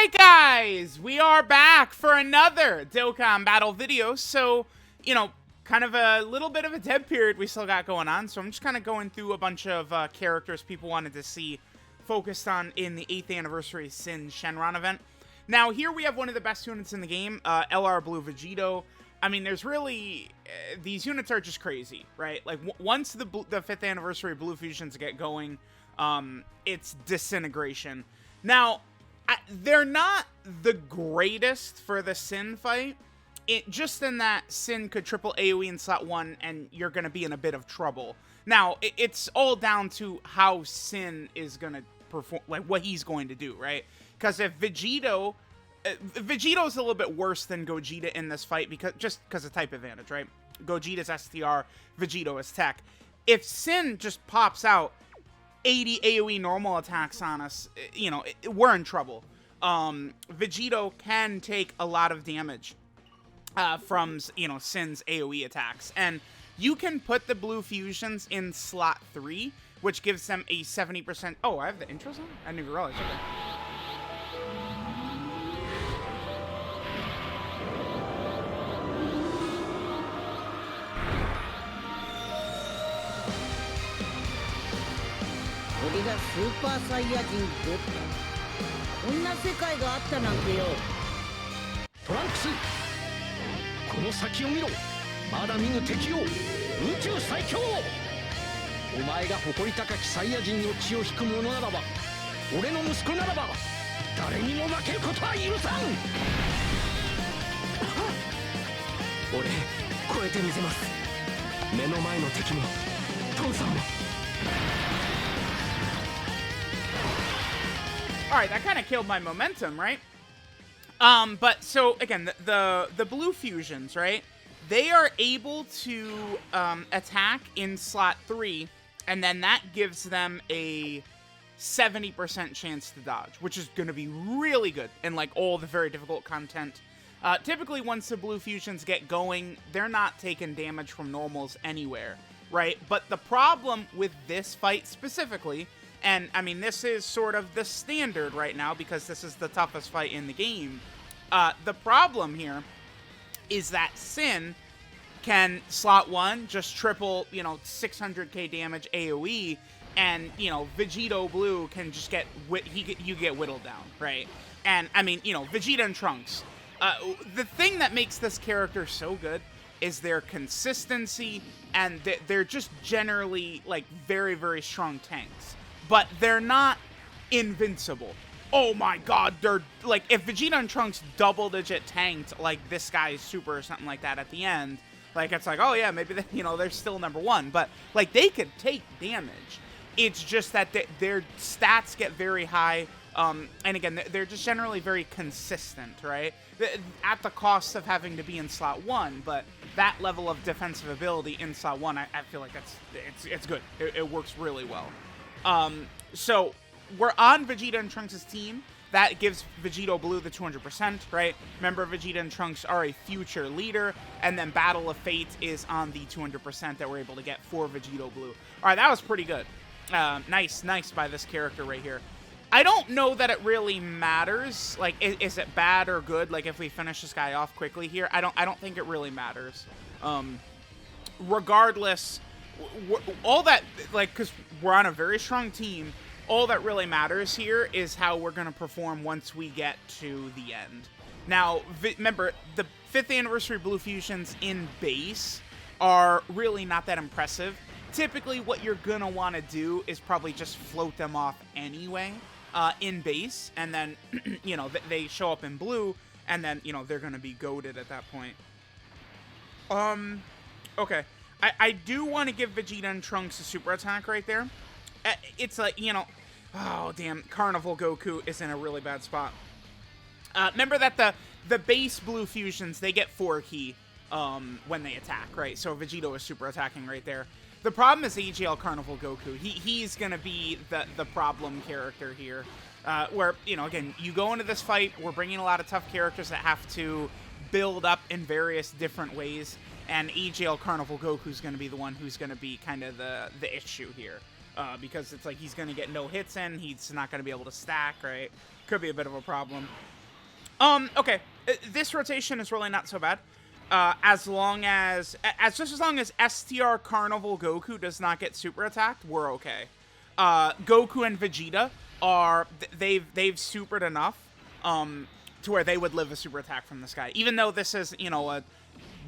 Alright guys, we are back for another Dokkan battle video. So, you know, kind of a little bit of a dead period we still got going on. So I'm just kind of going through a bunch of characters people wanted to see focused on in the 8th anniversary SYN SHENRON event. Now here we have one of the best units in the game, LR Blue Vegito. I mean, there's really, these units are just crazy, right? Like once the 5th anniversary Blue Fusions get going, it's disintegration. Now, they're not the greatest for the SYN fight, just in that SYN could triple AoE in slot 1 and you're going to be in a bit of trouble. Now, it's all down to how SYN is going to perform, like what he's going to do, right? Because if Vegito's a little bit worse than Gogeta in this fight just because of type advantage, right? Gogeta's STR, Vegito is tech. If SYN just pops out 80 AoE normal attacks on us, you know, we're in trouble. Vegito can take a lot of damage from, you know, SYN's AoE attacks. And you can put the Blue Fusions in slot 3, which gives them a 70%. Oh, I have the intros on? I didn't even realize. Okay. 俺がスーパーサイヤ人ゴッド。こんな世界があったなんてよ。トランクス、この先を見ろ。まだ見ぬ敵よ。宇宙最強。お前が誇り高きサイヤ人の血を引く者ならば、俺の息子ならば誰にも負けることは許さん。俺超えてみせます。目の前の敵も父さんも。 Alright, that kind of killed my momentum, right? But so again, the Blue Fusions, right? They are able to attack in slot 3, and then that gives them a 70% chance to dodge, which is going to be really good in like all the very difficult content. Typically, once the Blue Fusions get going, they're not taking damage from normals anywhere, right? But the problem with this fight specifically, and, I mean, this is sort of the standard right now because this is the toughest fight in the game. The problem here is that SYN can slot 1, just triple, you know, 600k damage AoE, and, you know, Vegito Blue can just get, you get whittled down, right? And, I mean, you know, Vegeta and Trunks. The thing that makes this character so good is their consistency, and they're just generally, like, very, very strong tanks. But they're not invincible. Oh my god, they're like, if Vegeta and Trunks double-digit tanked like this guy's super or something like that at the end, like it's like, oh yeah, maybe they, you know, they're still #1, but like they could take damage. It's just that their stats get very high, and again, they're just generally very consistent, right? At the cost of having to be in slot 1, but that level of defensive ability in slot 1, I feel like it's good. It works really well. So we're on Vegeta and Trunks' team. That gives Vegito Blue the 200%, right? Remember, Vegeta and Trunks are a future leader, and then Battle of Fate is on the 200% that we're able to get for Vegito Blue. All right, that was pretty good. Nice by this character right here. I don't know that it really matters. Like, is it bad or good? Like, if we finish this guy off quickly here, I don't think it really matters. Regardless, all that, like, because we're on a very strong team, all that really matters here is how we're going to perform once we get to the end. Now, remember, the 5th anniversary Blue Fusions in base are really not that impressive. Typically, what you're going to want to do is probably just float them off anyway in base, and then, you know, they show up in blue, and then, you know, they're going to be goated at that point. Okay. I do want to give Vegeta and Trunks a super attack right there. It's like, you know, oh, damn, Carnival Goku is in a really bad spot. Remember that the base Blue Fusions, they get 4 ki when they attack, right? So Vegito is super attacking right there. The problem is AGL Carnival Goku. He's going to be the problem character here. Where, you know, again, you go into this fight, we're bringing a lot of tough characters that have to build up in various different ways. And EGL Carnival Goku's going to be the one who's going to be kind of the issue here. Because it's like he's going to get no hits in. He's not going to be able to stack, right? Could be a bit of a problem. Okay. This rotation is really not so bad. As long as STR Carnival Goku does not get super attacked, we're okay. Goku and Vegeta are they've supered enough to where they would live a super attack from this guy. Even though this is, you know, a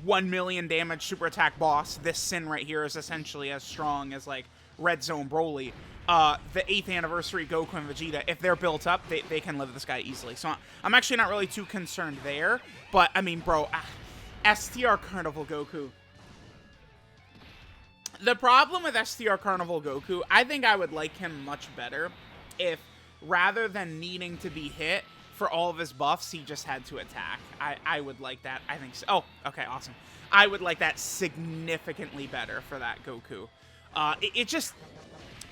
1 million damage super attack boss, this Sin right here is essentially as strong as like Red Zone Broly. The 8th anniversary Goku and Vegeta, if they're built up, they can live this guy easily. So I'm actually not really too concerned there. But I mean, bro, STR Carnival Goku. The problem with STR Carnival Goku, I think I would like him much better if, rather than needing to be hit for all of his buffs, he just had to attack. I would like that. I think so. Oh, okay, awesome. I would like that significantly better for that Goku.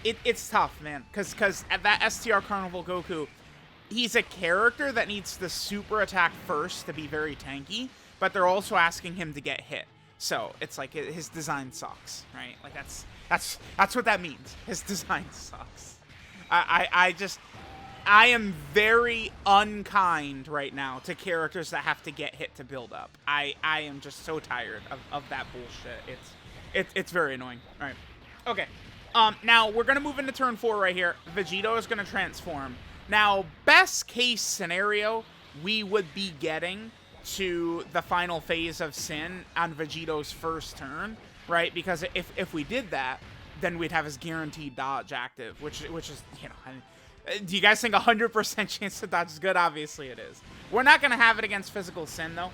It's tough, man, because at that STR Carnival Goku, he's a character that needs the super attack first to be very tanky, but they're also asking him to get hit. So it's like his design sucks, right? Like that's what that means. His design sucks. I am very unkind right now to characters that have to get hit to build up. I am just so tired of that bullshit. It's very annoying. All right. Okay. Now we're gonna move into turn 4 right here. Vegito is gonna transform. Now, best case scenario, we would be getting to the final phase of Sin on Vegito's first turn, right? Because if we did that, then we'd have his guaranteed dodge active, which is, you know, do you guys think 100% chance to dodge is good? Obviously it is. We're not gonna have it against physical Sin though.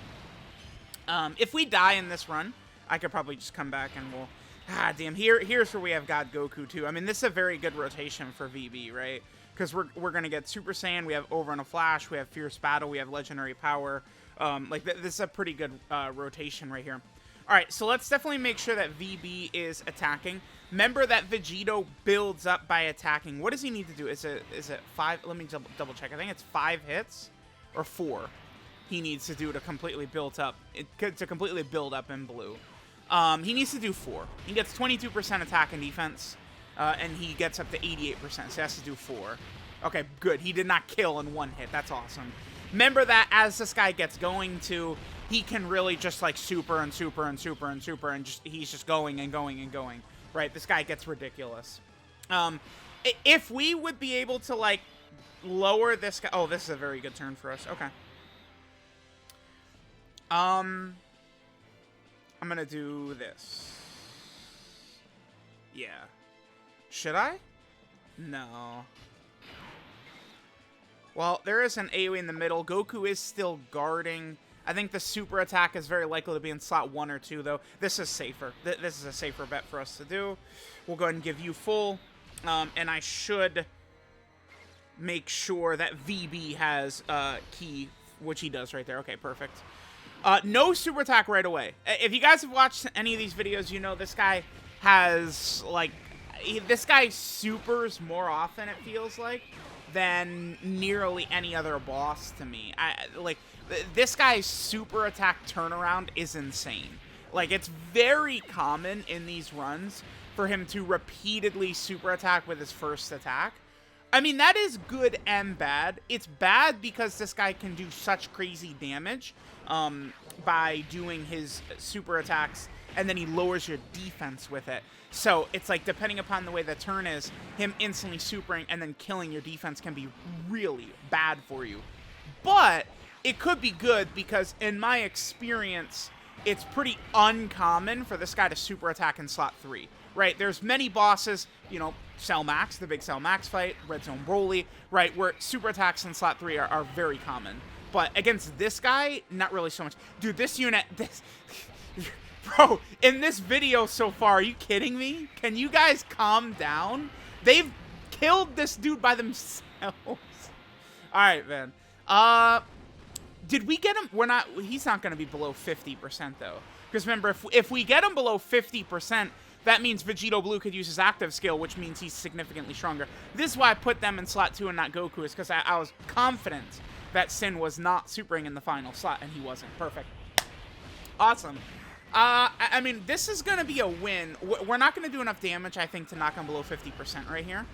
If we die in this run, I could probably just come back and we'll. Damn, here's where we have God Goku, too. I mean, this is a very good rotation for VB, right? Because we're going to get Super Saiyan, we have Over in a Flash, we have Fierce Battle, we have Legendary Power. This is a pretty good rotation right here. All right, so let's definitely make sure that VB is attacking. Remember that Vegito builds up by attacking. What does he need to do? Is it 5? Let me double check. I think it's 5 hits or 4 he needs to do to completely build up. To completely build up in blue. He needs to do 4. He gets 22% attack and defense, and he gets up to 88%, so he has to do 4. Okay, good. He did not kill in 1 hit. That's awesome. Remember that as this guy gets going to, he can really just like super and super and super and super, and he's just going and going and going. Right? This guy gets ridiculous. If we would be able to like lower this guy, oh, this is a very good turn for us. Okay. I'm gonna do this. Yeah. Should I? No. Well, there is an AoE in the middle. Goku is still guarding. I think the super attack is very likely to be in slot 1 or 2, though. This is safer. This is a safer bet for us to do. We'll go ahead and give you full. And I should make sure that VB has key, which he does right there. Okay, perfect. No super attack right away. If you guys have watched any of these videos, you know this guy has, like, this guy supers more often, it feels like, than nearly any other boss to me. This guy's super attack turnaround is insane. Like, it's very common in these runs for him to repeatedly super attack with his first attack. I mean, that is good and bad. It's bad because this guy can do such crazy damage by doing his super attacks, and then he lowers your defense with it. So it's like, depending upon the way the turn is, him instantly supering and then killing your defense can be really bad for you. But it could be good because, in my experience, it's pretty uncommon for this guy to super attack in slot 3. Right, there's many bosses, you know, Cell Max, the big Cell Max fight, Red Zone Broly, right, where super attacks in slot 3 are very common. But against this guy, not really so much. Dude, this unit, bro, in this video so far, are you kidding me? Can you guys calm down? They've killed this dude by themselves. All right, man. Did we get him? He's not going to be below 50%, though. Because remember, if we get him below 50%, that means Vegito Blue could use his active skill, which means he's significantly stronger. This is why I put them in slot 2 and not Goku, is because I was confident that Sin was not supering in the final slot, and he wasn't. Perfect. Awesome. I mean, this is going to be a win. We're not going to do enough damage, I think, to knock him below 50% right here.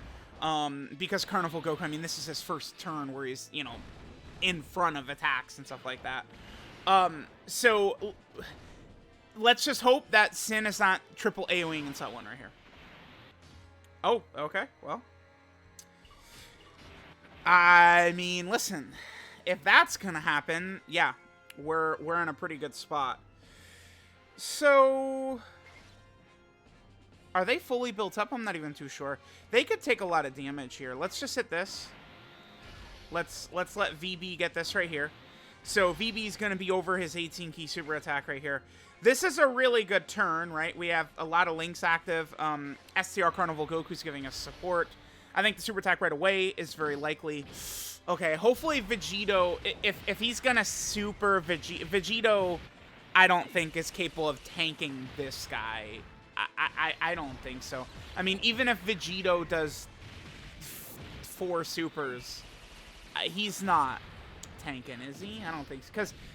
Because Carnival Goku, I mean, this is his first turn where he's, you know, in front of attacks and stuff like that. So let's just hope that SYN is not triple AoEing in slot 1 right here. Oh, okay, well. I mean, listen, if that's gonna happen, yeah, we're in a pretty good spot. So, are they fully built up? I'm not even too sure. They could take a lot of damage here. Let's just hit this. Let's let VB get this right here. So VB is going to be over his 18 key super attack right here. This is a really good turn, right? We have a lot of links active. STR Carnival Goku's giving us support. I think the super attack right away is very likely. Okay, hopefully Vegito, if he's going to super Vegito, I don't think is capable of tanking this guy. I don't think so. I mean, even if Vegito does 4 supers, he's not tanking, is he? I don't think so.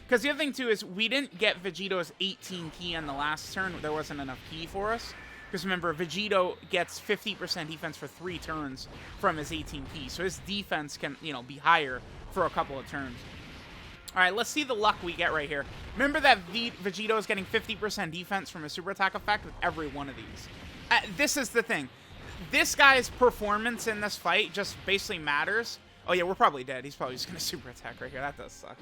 Because the other thing, too, is we didn't get Vegito's 18 key on the last turn. There wasn't enough key for us. Because remember, Vegito gets 50% defense for 3 turns from his 18 key. So his defense can, you know, be higher for a couple of turns. All right, let's see the luck we get right here. Remember that Vegito is getting 50% defense from a super attack effect with every one of these. This is the thing. This guy's performance in this fight just basically matters. Oh, yeah, we're probably dead. He's probably just going to super attack right here. That does suck.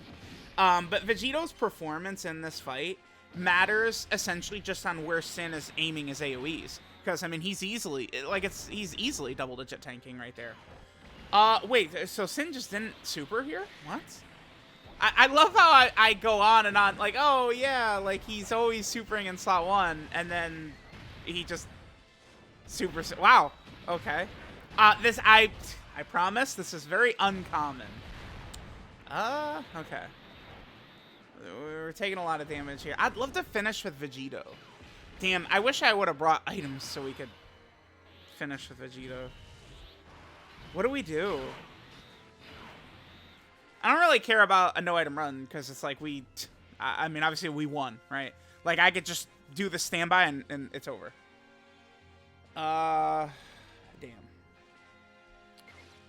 But Vegito's performance in this fight matters essentially just on where SYN is aiming his AoEs. Because, I mean, he's easily double-digit tanking right there. Wait, so SYN just didn't super here? What? I love how I go on and on, like, oh, yeah, like, he's always supering in slot 1, and then he just supers. Wow, okay. I promise, this is very uncommon. Okay. We're taking a lot of damage here. I'd love to finish with Vegito. Damn, I wish I would have brought items so we could finish with Vegito. What do we do? I don't really care about a no-item run, because it's like I mean, obviously we won, right? Like, I could just do the standby and it's over. Damn.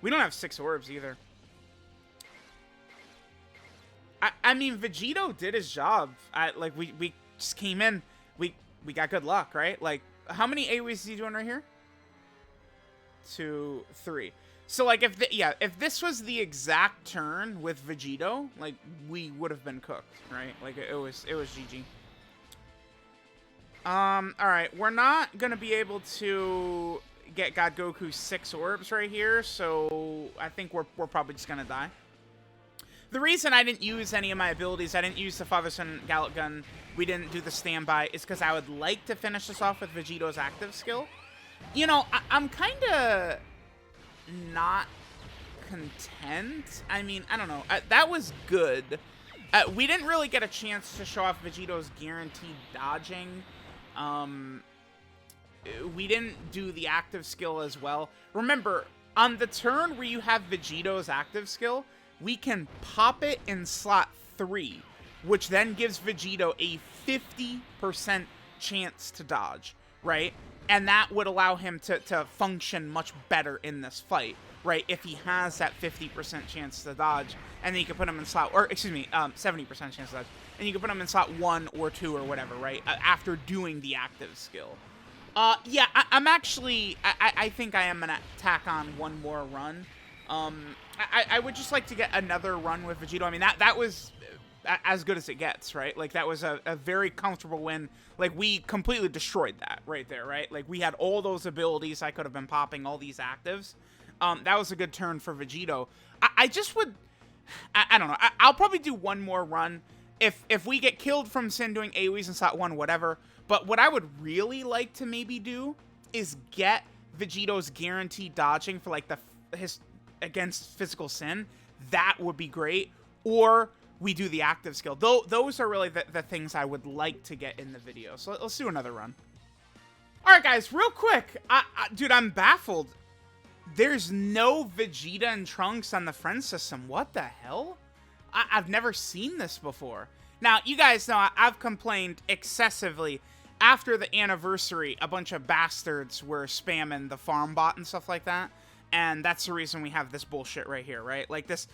We don't have 6 orbs either. I mean, Vegito did his job. Like, we just came in. We got good luck, right? Like, how many AoEs is he doing right here? 2, 3. So, like, if this was the exact turn with Vegito, like, we would have been cooked, right? Like, it was GG. Alright, we're not gonna be able to get God Goku 6 orbs right here, so I think we're probably just gonna die. The reason I didn't use any of my abilities, I didn't use the Father-Son Gallic Gun, we didn't do the standby, is because I would like to finish this off with Vegito's active skill. You know, I'm kind of not content. I mean, I don't know. That was good. We didn't really get a chance to show off Vegito's guaranteed dodging. We didn't do the active skill as well. Remember, on the turn where you have Vegito's active skill, we can pop it in slot 3, which then gives Vegito a 50% chance to dodge, right? And that would allow him to function much better in this fight, right? If he has that 50% chance to dodge, and then you can put him in slot, or excuse me, 70% chance to dodge, and you can put him in slot 1 or 2 or whatever, right? After doing the active skill. Yeah, I'm actually, I think I am gonna tack on one more run. I would just like to get another run with Vegito. I mean, that was as good as it gets, right? Like, that was a very comfortable win. Like, we completely destroyed that right there, right? Like, we had all those abilities. I could have been popping all these actives. That was a good turn for Vegito. I just would, I don't know. I'll probably do one more run. If we get killed from SYN doing AoEs in slot 1, whatever. But what I would really like to maybe do is get Vegito's guaranteed dodging for, like, his against physical SYN. That would be great. Or we do the active skill. Those are really the things I would like to get in the video. So let's do another run. All right, guys, real quick. Dude, I'm baffled. There's no Vegeta and Trunks on the friend system. What the hell? I've never seen this before. Now, you guys know I've complained excessively. After the anniversary, a bunch of bastards were spamming the farm bot and stuff like that. And that's the reason we have this bullshit right here, right? Like, this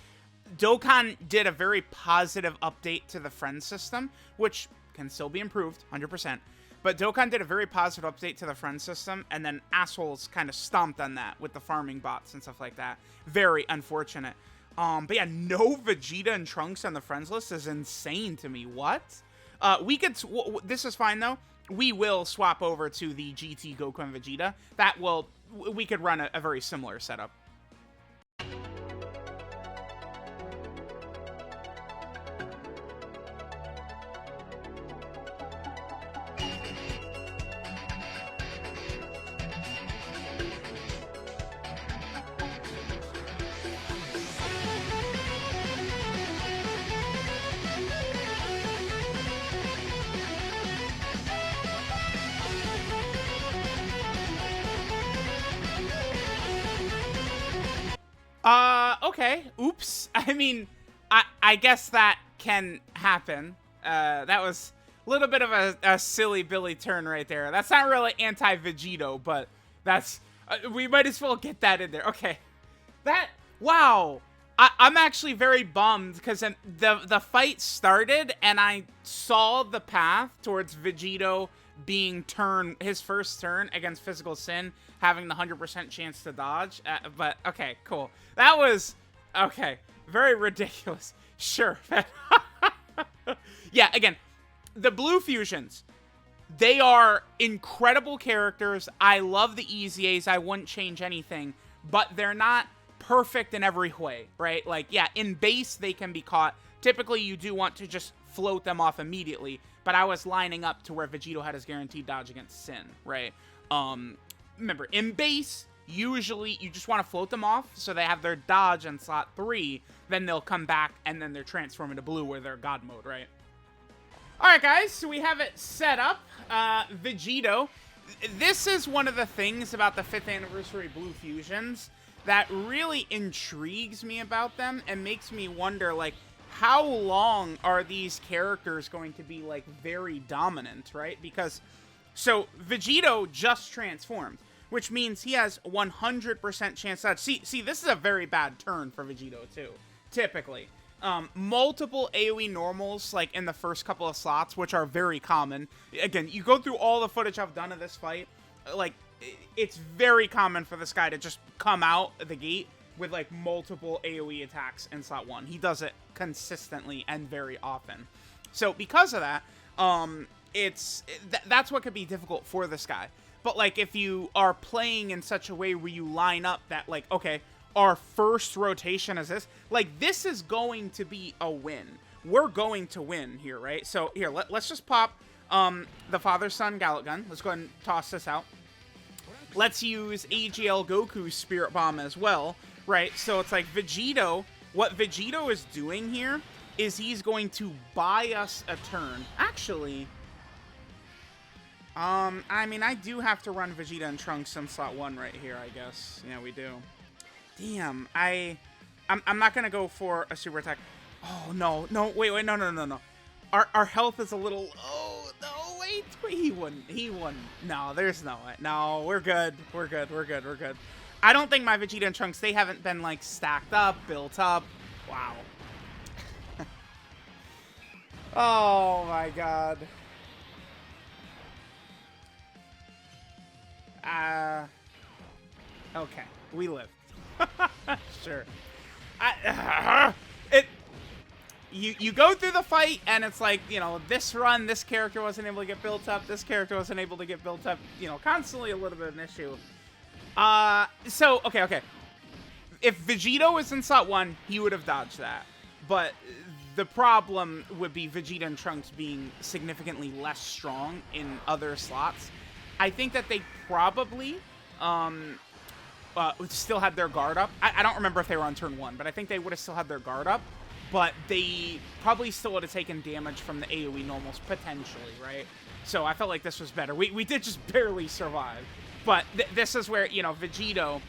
Dokkan did a very positive update to the friend system, which can still be improved, 100%. But Dokkan did a very positive update to the friend system, and then assholes kind of stomped on that with the farming bots and stuff like that. Very unfortunate. But yeah, no Vegeta and Trunks on the friends list is insane to me. What? We could... this is fine, though. We will swap over to the GT Goku and Vegeta. That will... we could run a very similar setup. Okay. Oops. I mean, I guess that can happen. That was a little bit of a silly Billy turn right there. That's not really anti-Vegito, but that's... we might as well get that in there. Okay. Wow. I'm actually very bummed because the fight started and I saw the path towards Vegito being his first turn against Physical Sin, having the 100% chance to dodge. But, okay, cool. That was, okay, very ridiculous. Sure. Yeah, again, the Blue Fusions, they are incredible characters. I love the EZAs. I wouldn't change anything. But they're not perfect in every way, right? Like, yeah, in base, they can be caught. Typically, you do want to just float them off immediately. But I was lining up to where Vegito had his guaranteed dodge against Sin, right? Remember, in base, usually you just want to float them off so they have their dodge on slot 3. Then they'll come back, and then they're transformed into blue where they're God mode, right? Alright, guys, so we have it set up. Vegito. This is one of the things about the 5th anniversary Blue Fusions that really intrigues me about them and makes me wonder, like, how long are these characters going to be, like, very dominant, right? Because, so, Vegito just transformed, which means he has 100% chance to... See, this is a very bad turn for Vegito, too, typically. Multiple AoE normals, like, in the first couple of slots, which are very common. Again, you go through all the footage I've done of this fight, like, it's very common for this guy to just come out of the gate with, like, multiple AoE attacks in slot 1. He does it consistently and very often. So, because of that, that's what could be difficult for this guy. But, like, if you are playing in such a way where you line up that, like, okay, our first rotation is this, like, this is going to be a win. We're going to win here, right? So, here, let's just pop the Father-Son Gallet Gun. Let's go ahead and toss this out. Let's use AGL Goku's Spirit Bomb as well. Right, so it's like Vegito, what Vegito is doing here is he's going to buy us a turn. Actually, I mean, I do have to run Vegeta and Trunks in slot 1 right here, I guess. Yeah, we do. Damn, I'm not going to go for a super attack. Oh, no, wait, no. Our health is a little, oh, no, wait, he wouldn't. No, there's no way. No, we're good. I don't think my Vegeta and Trunks, they haven't been, like, stacked up, built up. Wow. Oh, my God. Okay. We lived. Sure. You go through the fight, and it's like, you know, this run, this character wasn't able to get built up, this character wasn't able to get built up, you know, constantly a little bit of an issue. So, okay. If Vegito was in slot 1, he would have dodged that. But the problem would be Vegeta and Trunks being significantly less strong in other slots. I think that they probably still had their guard up. I don't remember if they were on turn 1, but I think they would have still had their guard up. But they probably still would have taken damage from the AoE normals, potentially, right? So I felt like this was better. We did just barely survive. But this is where, you know, Vegito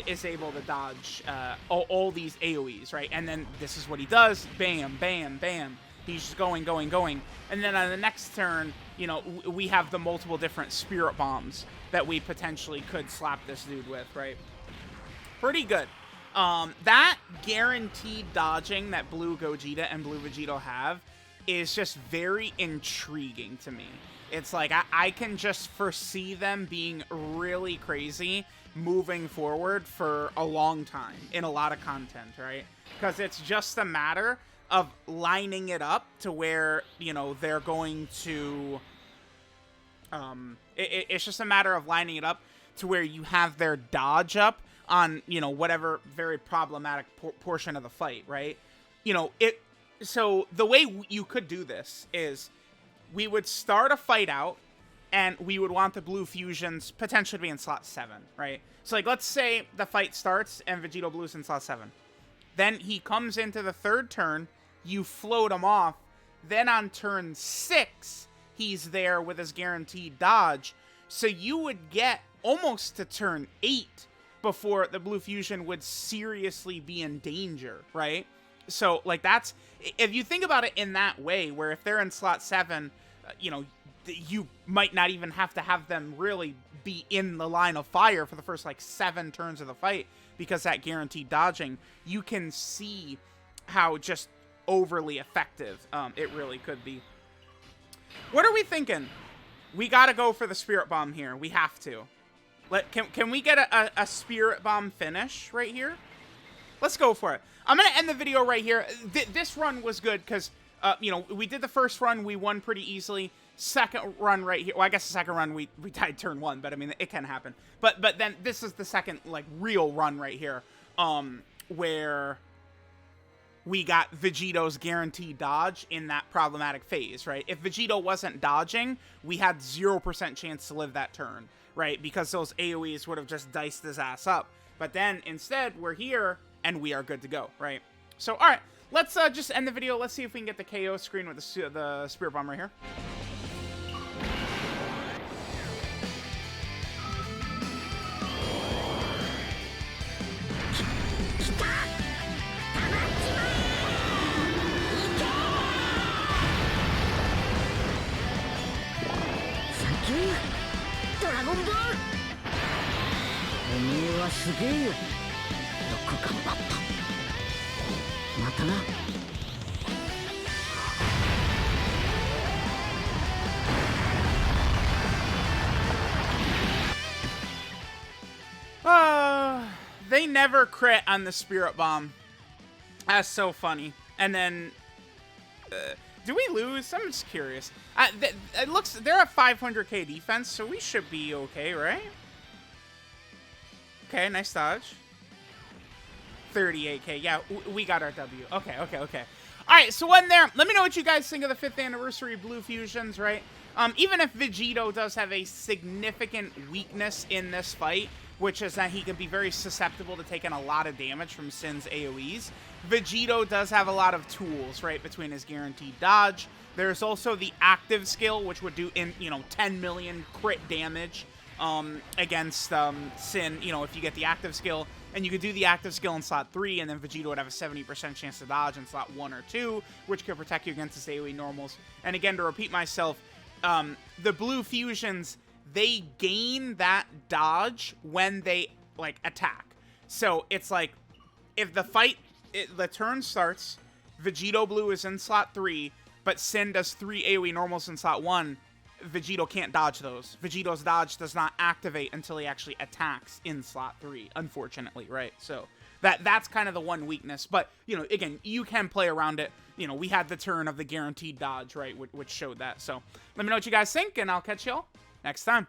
is able to dodge all these AoEs, right? And then this is what he does. Bam, bam, bam. He's just going. And then on the next turn, you know, we have the multiple different spirit bombs that we potentially could slap this dude with, right? Pretty good. That guaranteed dodging that Blue Gogeta and Blue Vegito have is just very intriguing to me. It's like, I can just foresee them being really crazy moving forward for a long time in a lot of content, right? Because it's just a matter of lining it up to where, you know, they're going to... It's just a matter of lining it up to where you have their dodge up on, you know, whatever very problematic portion of the fight, right? You know, so the way you could do this is we would start a fight out and we would want the blue fusions potentially to be in slot 7, right? So, like, let's say the fight starts and Vegito Blue's in slot 7. Then he comes into the third turn, you float him off, then on turn 6, he's there with his guaranteed dodge. So you would get almost to turn 8 before the blue fusion would seriously be in danger, right? So, like, that's... If you think about it in that way, where if they're in slot 7, you know, you might not even have to have them really be in the line of fire for the first, like, 7 turns of the fight, because that guaranteed dodging, you can see how just overly effective it really could be. What are we thinking? We gotta go for the Spirit Bomb here. We have to. Can we get a Spirit Bomb finish right here? Let's go for it. I'm going to end the video right here. This run was good because, you know, we did the first run. We won pretty easily. Second run right here. Well, I guess the second run we died turn 1, but I mean, it can happen. But then this is the second, like, real run right here, where we got Vegito's guaranteed dodge in that problematic phase, right? If Vegito wasn't dodging, we had 0% chance to live that turn, right? Because those AoEs would have just diced his ass up. But then, instead, we're here, and we are good to go, right? So, alright, let's just end the video. Let's see if we can get the KO screen with the Spirit Bomb right here. They never crit on the Spirit Bomb. That's so funny. And then, do we lose? I'm just curious. It looks, they're at 500k defense, so we should be okay, right? Okay, nice dodge. 38k, yeah, we got our W. Okay. Alright, so one there. Let me know what you guys think of the 5th anniversary Blue Fusions, right? Even if Vegito does have a significant weakness in this fight, which is that he can be very susceptible to taking a lot of damage from SYN's AoEs, Vegito does have a lot of tools, right, between his guaranteed dodge. There's also the active skill, which would do, 10 million crit damage against SYN, you know, if you get the active skill. And you could do the active skill in slot 3, and then Vegito would have a 70% chance to dodge in slot 1 or 2, which could protect you against his AoE normals. And again, to repeat myself, the blue fusions, they gain that dodge when they, like, attack. So it's like, if the fight, the turn starts, Vegito Blue is in slot 3, but SYN does 3 AoE normals in slot 1, Vegito can't dodge those. Vegito's dodge does not activate until he actually attacks in slot 3, unfortunately, right? So that's kind of the one weakness. But, you know, again, you can play around it. You know, we had the turn of the guaranteed dodge, right, which showed that. So let me know what you guys think, and I'll catch y'all next time.